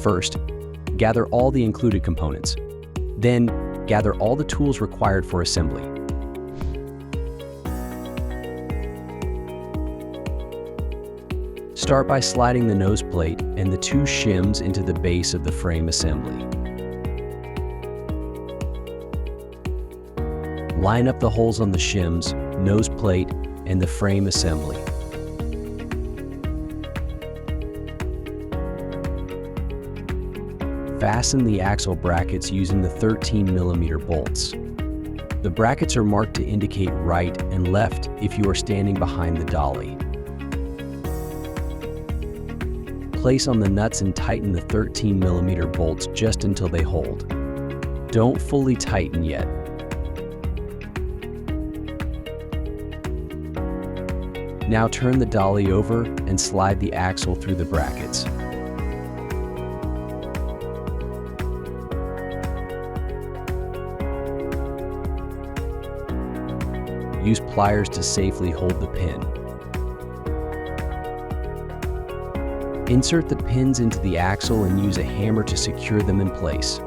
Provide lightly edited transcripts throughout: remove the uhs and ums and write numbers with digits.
First, gather all the included components. Then, gather all the tools required for assembly. Start by sliding the nose plate and the two shims into the base of the frame assembly. Line up the holes on the shims, nose plate, and the frame assembly. Fasten the axle brackets using the 13mm bolts. The brackets are marked to indicate right and left if you are standing behind the dolly. Place on the nuts and tighten the 13mm bolts just until they hold. Don't fully tighten yet. Now turn the dolly over and slide the axle through the brackets. Use pliers to safely hold the pin. Insert the pins into the axle and use a hammer to secure them in place.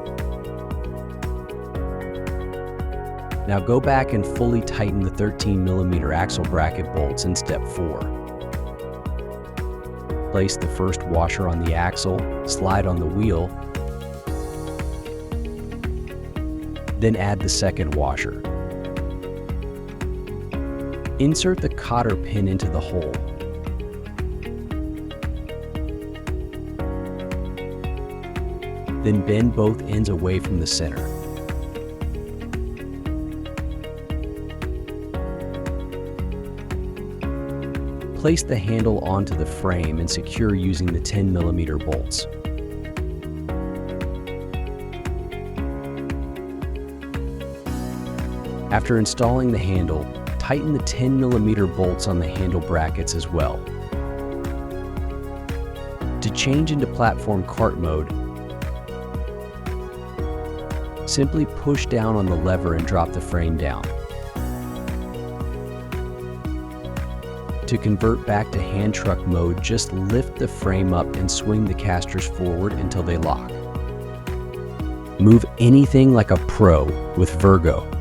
Now go back and fully tighten the 13mm axle bracket bolts in step 4. Place the first washer on the axle, slide on the wheel, then add the second washer. Insert the cotter pin into the hole. Then bend both ends away from the center. Place the handle onto the frame and secure using the 10mm bolts. After installing the handle, tighten the 10mm bolts on the handle brackets as well. To change into platform cart mode, simply push down on the lever and drop the frame down. To convert back to hand truck mode, just lift the frame up and swing the casters forward until they lock. Move anything like a pro with Vergo.